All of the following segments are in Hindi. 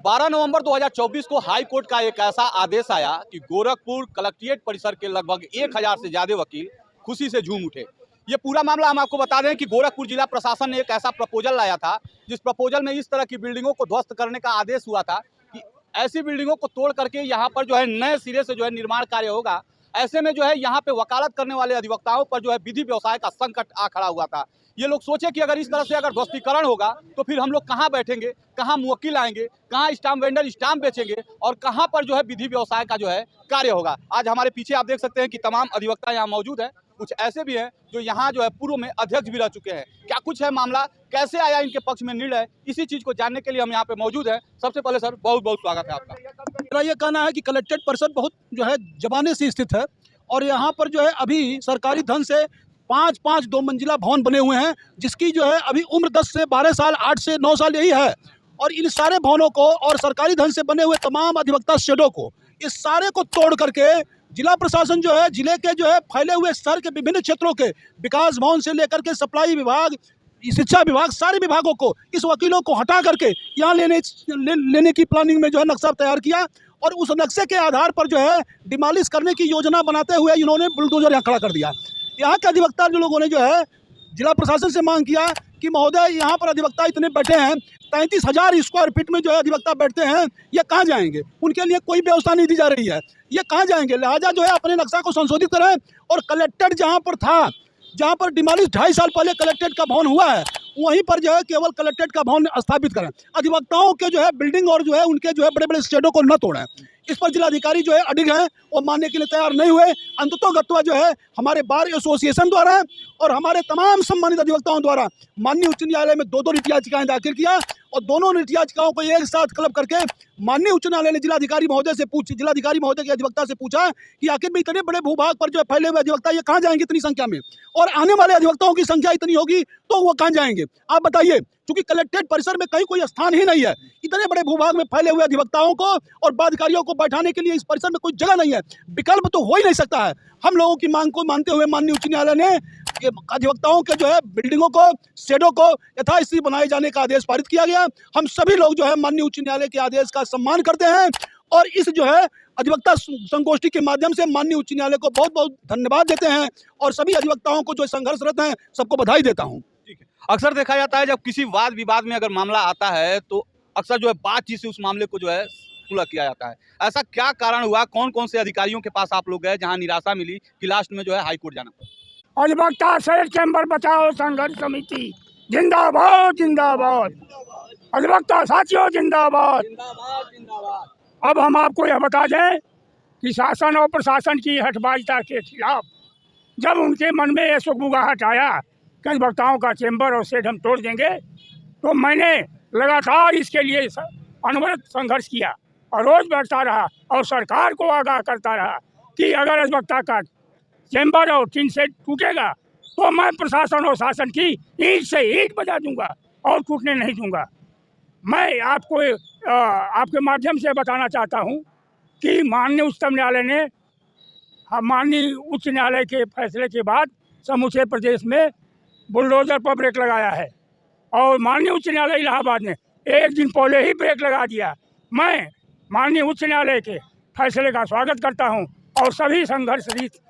12 नवंबर 2024 को हाई कोर्ट का एक ऐसा आदेश आया कि गोरखपुर कलेक्ट्रेट परिसर के लगभग 1000 से ज्यादा वकील खुशी से झूम उठे। ये पूरा मामला हम आपको बता दें कि गोरखपुर जिला प्रशासन ने एक ऐसा प्रपोजल लाया था जिस प्रपोजल में इस तरह की बिल्डिंगों को ध्वस्त करने का आदेश हुआ था कि ऐसी बिल्डिंगों को तोड़ करके यहाँ पर जो है नए सिरे से जो है निर्माण कार्य होगा। ऐसे में जो है यहाँ पे वकालत करने वाले अधिवक्ताओं पर जो है विधि व्यवसाय का संकट आ खड़ा हुआ था। ये लोग सोचे कि अगर इस तरह से अगर ध्वस्तीकरण होगा तो फिर हम लोग कहाँ बैठेंगे, कहाँ मुवक्किल आएंगे, कहाँ स्टाम्प वेंडर स्टाम्प बेचेंगे और कहाँ पर जो है विधि व्यवसाय का जो है कार्य होगा। आज हमारे पीछे आप देख सकते हैं कि तमाम अधिवक्ता यहाँ मौजूद हैं। कुछ ऐसे भी हैं जो यहाँ जो है पूर्व में अध्यक्ष भी रह चुके हैं। क्या कुछ है मामला, कैसे आया इनके पक्ष में निर्णय, इसी चीज को जानने के लिए हम यहाँ पे मौजूद हैं। सबसे पहले सर बहुत बहुत स्वागत है आपका। मेरा ये कहना है कि कलेक्ट्रेट परिसर बहुत जो है जमाने से स्थित है और यहाँ पर जो है अभी सरकारी धन से 5-5 2 मंजिला भवन बने हुए हैं, जिसकी जो है अभी उम्र 10 से 12 साल 8 से 9 साल यही है। और इन सारे भवनों को और सरकारी धन से बने हुए तमाम अधिवक्ता शेडों को, इस सारे को तोड़ करके जिला प्रशासन जो है जिले के जो है फैले हुए शहर के विभिन्न क्षेत्रों के विकास भवन से लेकर के सप्लाई विभाग, शिक्षा विभाग, सारे विभागों को, इस वकीलों को हटा करके यहाँ लेने की प्लानिंग में जो है नक्शा तैयार किया और उस नक्शे के आधार पर जो है डिमोलिश करने की योजना बनाते हुए इन्होंने बुलडोजर यहाँ खड़ा कर दिया। यहाँ के अधिवक्ता जो लोगों ने जो है जिला प्रशासन से मांग किया कि महोदय यहाँ पर अधिवक्ता इतने बैठे हैं, 33,000 स्क्वायर फीट में जो है अधिवक्ता बैठते हैं, ये कहाँ जाएंगे? उनके लिए कोई व्यवस्था नहीं दी जा रही है, ये कहाँ जाएंगे? लिहाजा जो है अपने नक्शा को संशोधित करें और कलेक्ट्रेट जहाँ पर था, जहाँ पर डिमोलिश 2.5 साल पहले कलेक्ट्रेट का भवन हुआ है, वहीं पर जो है केवल कलेक्ट्रेट का भवन स्थापित करें। अधिवक्ताओं के जो है बिल्डिंग और जो है उनके जो है बड़े बड़े शेडों को न तोड़ें। इस पर जिलाधिकारी जो है अडिग हैं, वो मानने के लिए तैयार नहीं हुए। अंततोगत्वा जो है हमारे बार एसोसिएशन द्वारा और हमारे तमाम सम्मानित अधिवक्ताओं द्वारा माननीय उच्च न्यायालय में 2-2 रिट याचिकाएं दाखिल किया और दोनों रिट याचिकाओं को एक साथ क्लब करके माननीय उच्च न्यायालय ने जिलाधिकारी महोदय के अधिवक्ता से पूछा कि आखिर में इतने बड़े भूभाग पर जो है फैले हुए अधिवक्ता ये कहाँ जाएंगे इतनी संख्या में, और आने वाले अधिवक्ताओं की संख्या इतनी होगी तो वो कहाँ जाएंगे? आप बताइए। क्योंकि कलेक्ट्रेट परिसर में कहीं कोई स्थान ही नहीं है इतने बड़े भूभाग में फैले हुए अधिवक्ताओं को और बाधिकारियों को बैठाने के लिए इस परिसर में कोई जगह नहीं है, विकल्प तो हो ही नहीं सकता है। हम लोगों की मांग को मानते हुए माननीय उच्च न्यायालय ने अधिवक्ताओं के जो है बिल्डिंगों को, शेडों को यथास्थिति बनाए जाने का आदेश पारित किया गया। हम सभी लोग जो है माननीय उच्च न्यायालय के आदेश का सम्मान करते हैं और इस जो है अधिवक्ता संगोष्ठी के माध्यम से माननीय उच्च न्यायालय को बहुत बहुत धन्यवाद देते हैं और सभी अधिवक्ताओं को जो संघर्षरत हैं सबको बधाई देता हूँ। अक्सर देखा जाता है जब किसी वाद विवाद में अगर मामला आता है तो अक्सर जो है बातचीत से उस मामले को जो है सुलह किया जाता है। ऐसा क्या कारण हुआ, कौन कौन से अधिकारियों के पास आप लोग गए जहां निराशा मिली कि लास्ट में जो है हाई कोर्ट जाना पड़ा? अधिवक्ता शेड चैम्बर बचाओ संघर्ष समिति जिंदाबाद जिंदाबाद, अधिवक्ता साथियों जिंदाबाद। अब हम आपको यह बता दें कि शासन और प्रशासन की हठबाजिता के खिलाफ जब उनके मन में यह सुगबुगाहट आया कि अधिवक्ताओं का चैम्बर और शेड हम तोड़ देंगे, तो मैंने लगातार इसके लिए अनवरत संघर्ष किया और रोज बढ़ता रहा और सरकार को आगाह करता रहा कि अगर अधिवक्ता का चैम्बर और टीन शेड टूटेगा तो मैं प्रशासन और शासन की ईंट से ईंट बजा दूंगा और टूटने नहीं दूंगा। मैं आपको आपके माध्यम से बताना चाहता हूं कि माननीय उच्चतम न्यायालय ने माननीय उच्च न्यायालय के फैसले के बाद समूचे प्रदेश में बुलडोजर पर ब्रेक लगाया है और माननीय उच्च न्यायालय इलाहाबाद ने एक दिन पहले ही ब्रेक लगा दिया। मैं माननीय उच्च न्यायालय के फैसले का स्वागत करता हूं और सभी संघर्षरत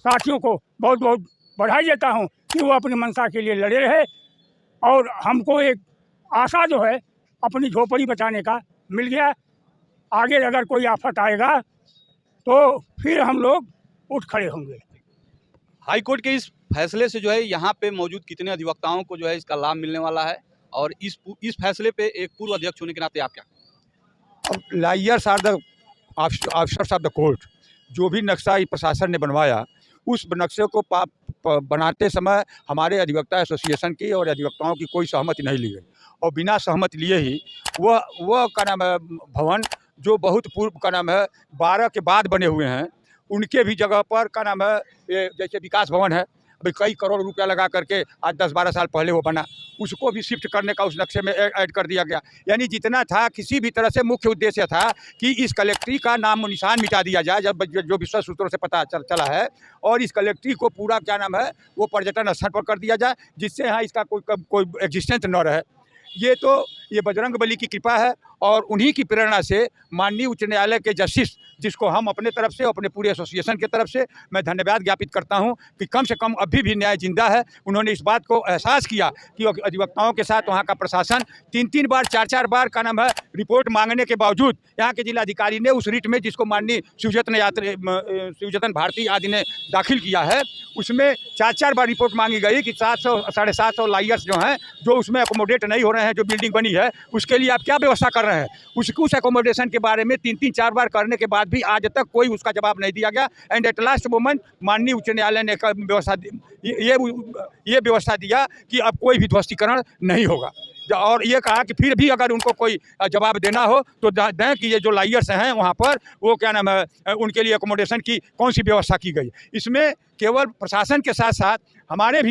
साथियों को बहुत बहुत बधाई देता हूं कि वो अपनी मंशा के लिए लड़े रहे और हमको एक आशा जो है अपनी झोपड़ी बचाने का मिल गया। आगे अगर कोई आफत आएगा तो फिर हम लोग उठ खड़े होंगे। हाई कोर्ट के इस फैसले से जो है यहाँ पे मौजूद कितने अधिवक्ताओं को जो है इसका लाभ मिलने वाला है और इस फैसले पे एक पूर्व अध्यक्ष होने के नाते आप क्या? Lawyers are the officers of the court. जो भी नक्शा प्रशासन ने बनवाया उस नक्शे को बनाते समय हमारे अधिवक्ता एसोसिएशन की और अधिवक्ताओं की कोई सहमति नहीं ली गई और बिना सहमति लिए ही वह का नाम है भवन जो बहुत पूर्व का नाम है 12 के बाद बने हुए हैं, उनके भी जगह पर का नाम है जैसे विकास भवन है, अभी कई करोड़ रुपया लगा करके आज 10-12 साल पहले वो बना, उसको भी शिफ्ट करने का उस नक्शे में ऐड कर दिया गया। यानी जितना था किसी भी तरह से मुख्य उद्देश्य था कि इस कलेक्ट्री का नाम निशान मिटा दिया जाए, जब जो विश्व सूत्रों से पता चला है, और इस कलेक्ट्री को पूरा क्या नाम है वो पर्यटन स्थल पर कर दिया जाए जिससे यहाँ इसका कोई एग्जिस्टेंस न रहे। ये तो ये बजरंग बली की कृपा है और उन्हीं की प्रेरणा से माननीय उच्च न्यायालय के जस्टिस, जिसको हम अपने तरफ से, अपने पूरे एसोसिएशन की तरफ से मैं धन्यवाद ज्ञापित करता हूं कि कम से कम अभी भी न्याय जिंदा है। उन्होंने इस बात को एहसास किया कि अधिवक्ताओं के साथ वहां का प्रशासन 3-3 बार 4-4 बार का नाम है रिपोर्ट मांगने के बावजूद यहाँ के जिलाधिकारी ने उस रिट में, जिसको माननीय शिवजतन भारती आदि ने दाखिल किया है, उसमें 4-4 बार रिपोर्ट मांगी गई कि 700-750 लायर्स जो हैं, जो उसमें अकोमोडेट नहीं हो रहे हैं, जो बिल्डिंग बनी है उसके लिए आप क्या व्यवस्था कर रहे हैं। उस अकोमोडेशन के बारे में 3-3-4 बार करने के बाद भी आज तक कोई उसका जवाब नहीं दिया गया। एंड एट लास्ट मोमेंट माननीय उच्च न्यायालय ने व्यवस्था ये व्यवस्था दिया कि अब कोई भी ध्वस्तीकरण नहीं होगा, और ये कहा कि फिर भी अगर उनको कोई जवाब देना हो तो दें कि ये जो लायर्स हैं वहाँ पर वो क्या नाम है, उनके लिए अकोमोडेशन की कौन सी व्यवस्था की गई। इसमें केवल प्रशासन के साथ साथ हमारे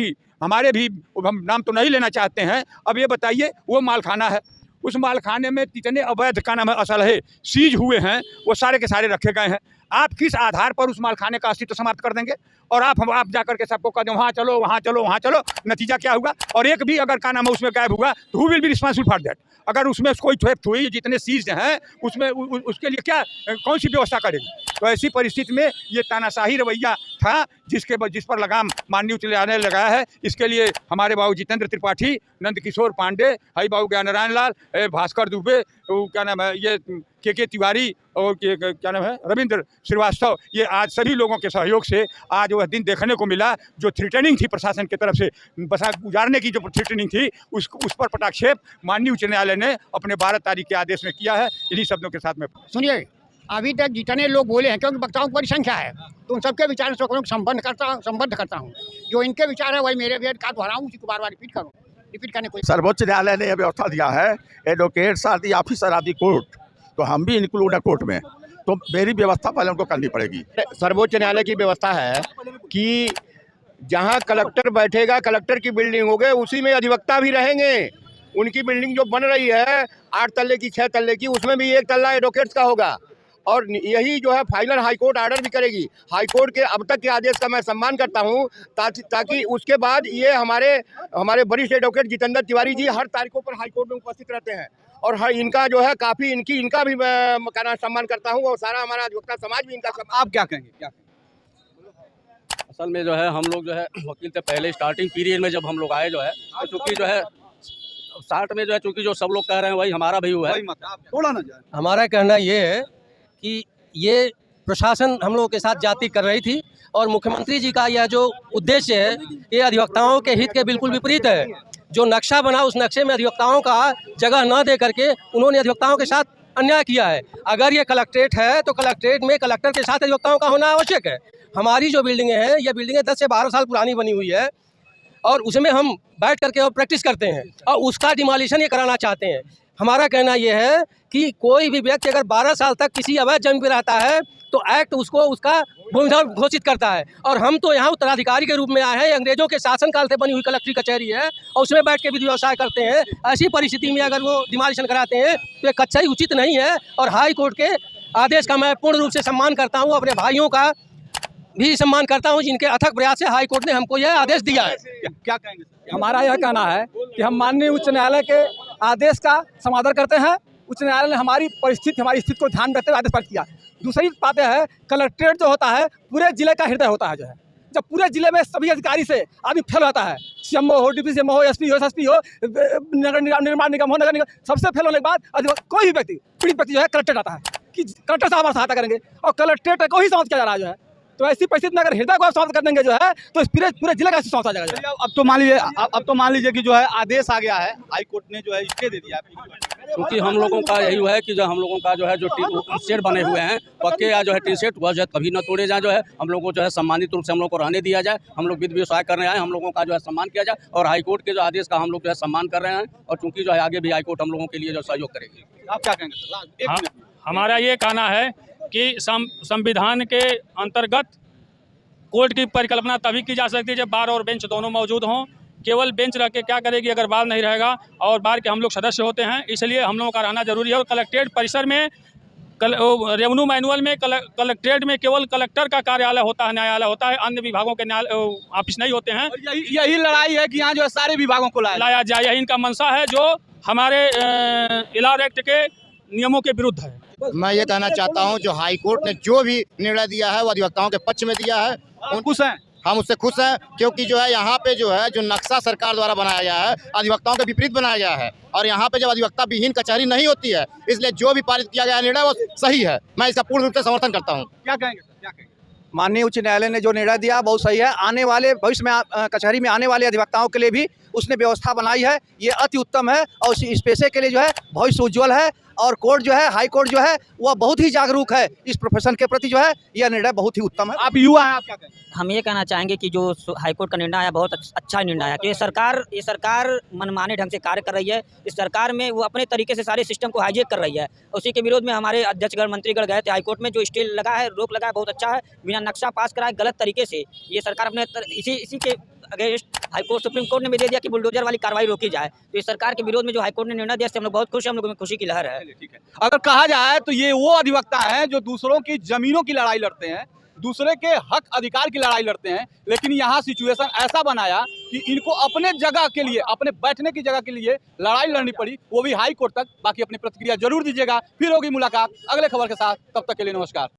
भी हम नाम तो नहीं लेना चाहते हैं। अब ये बताइए, वो मालखाना है, उस मालखाने में कितने अवैध का नाम है असलहे सीज हुए हैं, वो सारे के सारे रखे गए हैं। आप किस आधार पर उस मालखाने का अस्तित्व समाप्त कर देंगे? और आप जाकर के सबको कह दें वहाँ चलो वहाँ चलो वहाँ चलो, नतीजा क्या होगा? और एक भी अगर का नाम है उसमें गायब हुआ तो who will be responsible for that? अगर उसमें कोई थेफ्ट हुई, जितने सीज हैं उसमें उसके लिए क्या कौन सी व्यवस्था करेगी? तो ऐसी परिस्थिति में ये तानाशाही रवैया था जिस पर लगाम माननीय उच्च न्यायालय ने लगाया है। इसके लिए हमारे बाबू जितेंद्र त्रिपाठी, नंद किशोर पांडे, हई बाबू ज्ञाननारायण लाल, भास्कर दुबे, क्या नाम है ये के तिवारी और क्या नाम है रविंद्र श्रीवास्तव, ये आज सभी लोगों के सहयोग से आज वह दिन देखने को मिला जो थ्रेटनिंग थी प्रशासन की तरफ से, बसा गुजारने की जो थ्रेटनिंग थी उस पर पटाक्षेप माननीय उच्च न्यायालय ने अपने 12 तारीख के आदेश में किया है। इन्हीं शब्दों के साथ में सुनिए, अभी तक जितने लोग बोले हैं, क्योंकि वक्ताओं की बड़ी संख्या है, तो उन सबके विचार से संबद्ध करता हूँ। जो इनके विचार है वही मेरे भी का दोहराऊँ, उसी को बार बार रिपीट करने को। सर्वोच्च न्यायालय ने यह व्यवस्था दिया है, advocates are the officer are the court, तो हम भी इंक्लूड है कोर्ट में, तो मेरी व्यवस्था पहले उनको करनी पड़ेगी। सर्वोच्च न्यायालय की व्यवस्था है कि जहाँ कलेक्टर बैठेगा, कलेक्टर की बिल्डिंग होगी, उसी में अधिवक्ता भी रहेंगे। उनकी बिल्डिंग जो बन रही है 8 तल्ले की 6 तल्ले की, उसमें भी 1 तल्ला एडवोकेट्स का होगा। और यही जो है फाइनल हाईकोर्ट ऑर्डर भी करेगी। हाईकोर्ट के अब तक के आदेश का मैं सम्मान करता हूं, ताकि उसके बाद ये हमारे वरिष्ठ एडवोकेट जितेंद्र तिवारी जी हर तारीखों पर हाईकोर्ट में उपस्थित रहते हैं, और हर इनका जो है काफ़ी इनका भी मैं सम्मान करता हूं, और सारा हमारा अधिवक्ता समाज भी इनका सम्मान। आप क्या कहेंगे? क्या असल में जो है हम लोग जो है वकील से पहले स्टार्टिंग पीरियड में जब हम लोग आए जो है, तो चूँकि जो है 60 में जो है चूँकि जो सब लोग कह रहे हैं वही हमारा भी हुआ है। थोड़ा ना जाए। हमारा कहना ये है कि ये प्रशासन हम लोगों के साथ जाति कर रही थी, और मुख्यमंत्री जी का यह जो उद्देश्य है ये अधिवक्ताओं के हित के बिल्कुल विपरीत है। जो नक्शा बना उस नक्शे में अधिवक्ताओं का जगह न दे करके उन्होंने अधिवक्ताओं के साथ अन्याय किया है। अगर ये कलेक्ट्रेट है तो कलेक्ट्रेट में कलेक्टर के साथ अधिवक्ताओं का होना आवश्यक है। हमारी जो बिल्डिंगें हैं, ये बिल्डिंगें 10 से 12 साल पुरानी बनी हुई है, और उसमें हम बैठ करके और प्रैक्टिस करते हैं, और उसका डिमोलिशन ये कराना चाहते हैं। हमारा कहना यह है कि कोई भी व्यक्ति अगर 12 साल तक किसी अवैध जमीन पर रहता है तो एक्ट उसको उसका भूमिधर घोषित करता है। और हम तो यहाँ उत्तराधिकारी के रूप में आए हैं, अंग्रेजों के शासनकाल से बनी हुई कलेक्ट्री कचहरी है, और उसमें बैठ के विधि व्यवसाय करते हैं। ऐसी परिस्थिति में अगर वो डिमोलिशन कराते हैं तो ये कच्चा ही उचित नहीं है। और हाई कोर्ट के आदेश का मैं पूर्ण रूप से सम्मान करता हूँ, अपने भाइयों का भी सम्मान करता हूँ जिनके अथक प्रयास से हाई कोर्ट ने हमको यह आदेश दिया है। क्या कहेंगे? हमारा यह कहना है कि हम माननीय उच्च न्यायालय के आदेश का समादर करते हैं। उच्च न्यायालय ने हमारी स्थिति को ध्यान रखते हुए आदेश पारित किया। दूसरी बात यह है, कलेक्ट्रेट जो होता है पूरे जिले का हृदय होता है। जो है जब पूरे जिले में सभी अधिकारी से आदमी फेल होता है, सीएमओ हो, डिप्टी सीएमओ हो, एसपी हो, एसएसपी हो, नगर निर्माण निगम हो, नगर निगम, सबसे फेल होने के बाद कोई भी व्यक्ति पीड़ित व्यक्ति जो है कलेक्ट्रेट आता है कि कलेक्टर साहब हमारी सहायता करेंगे, और कलेक्ट्रेट को ही समाप्त किया जा रहा है। जो है तो ऐसी परिस्थिति में अगर हृदय को आप समाप्त कर देंगे जो है तो पूरे जिले का समाप्त आ जाएगा। अब तो मान लीजिए कि जो है आदेश आ गया है, हाई कोर्ट ने जो है स्टे दे दिया। क्योंकि हम लोगों का यही हुआ है कि जो हम लोगों का जो है जो सेट बने हुए हैं पक्के या जो है टी सेट वह जो है कभी न तोड़े जाए, जो है हम लोग को जो है सम्मानित रूप से हम लोग को रहने दिया जाए। हम लोग विधि व्यवसाय करने आए, हम लोगों का जो है सम्मान किया जाए, और हाईकोर्ट के जो आदेश का हम लोग जो है सम्मान कर रहे हैं, और चूँकि जो है आगे भी हाईकोर्ट हम लोगों के लिए जो सहयोग करेगी। आप क्या कहेंगे? हमारा ये कहना है कि संविधान के अंतर्गत कोर्ट की परिकल्पना तभी की जा सकती है जब बार और बेंच दोनों मौजूद हों। केवल बेंच रख के क्या करेगी अगर बार नहीं रहेगा, और बार के हम लोग सदस्य होते हैं, इसलिए हम लोगों का रहना जरूरी है। और कलेक्ट्रेट परिसर में रेवेन्यू मैनुअल में कलेक्ट्रेट में केवल कलेक्टर का कार्यालय होता है, न्यायालय होता है, अन्य विभागों के ऑफिस नहीं होते हैं। यही लड़ाई है कि यहाँ जो है सारे विभागों को लाया जाए, यही इनका मंशा है। जो हमारे इलार एक्ट के नियमों के विरुद्ध है। मैं ये कहना चाहता हूँ जो हाई कोर्ट ने जो भी निर्णय दिया है वो अधिवक्ताओं के पक्ष में दिया है। आप खुश हैं? हम उससे खुश हैं, क्योंकि जो है यहाँ पे जो है जो नक्शा सरकार द्वारा बनाया गया है अधिवक्ताओं के विपरीत बनाया गया है, और यहाँ पे जब अधिवक्ता विहीन कचहरी नहीं होती है, इसलिए जो भी पारित किया गया निर्णय वो सही है। मैं इसका पूर्ण रूप से समर्थन करता हूँ। क्या कहेंगे सर, क्या कहेंगे? माननीय उच्च न्यायालय ने जो निर्णय दिया बहुत सही है। आने वाले भविष्य में कचहरी में आने वाले अधिवक्ताओं के लिए भी उसने व्यवस्था बनाई है, ये अति उत्तम है और इस पेशे के लिए जो है भविष्य उज्ज्वल है। और कोर्ट जो है, हाई कोर्ट जो है वह बहुत ही जागरूक है इस प्रोफेशन के प्रति, जो है यह निर्णय बहुत ही उत्तम है। आप युवा हैं, आप क्या कहेंगे? हम ये कहना चाहेंगे कि जो हाईकोर्ट का निर्णय आया बहुत अच्छा निर्णय आया, क्योंकि ये सरकार मनमाने ढंग से कार्य कर रही है। इस सरकार में वो अपने तरीके से सारे सिस्टम को हाईजेक कर रही है। उसी के विरोध में हमारे अध्यक्षगण मंत्रीगण गए थे हाईकोर्ट में, जो स्टे लगा है, रोक लगा है, बहुत अच्छा है। बिना नक्शा पास कराए गलत तरीके से ये सरकार अपने इसी के अगेंस्ट हाईकोर्ट सुप्रीम कोर्ट ने भी दे दिया कि बुलडोजर वाली कार्रवाई रोकी जाए। तो इस सरकार के विरोध में जो हाईकोर्ट ने निर्णय दिया, इससे हम लोग बहुत खुश हैं, हम लोगों में खुशी की लहर है। ठीक है, अगर कहा जाए तो ये वो अधिवक्ता हैं जो दूसरों की जमीनों की लड़ाई लड़ते हैं, दूसरे के हक अधिकार की लड़ाई लड़ते हैं, लेकिन यहाँ सिचुएशन ऐसा बनाया कि इनको अपने जगह के लिए, अपने बैठने की जगह के लिए लड़ाई लड़नी पड़ी, वो भी हाई कोर्ट तक। बाकी अपनी प्रतिक्रिया जरूर दीजिएगा। फिर होगी मुलाकात अगले खबर के साथ, तब तक के लिए नमस्कार।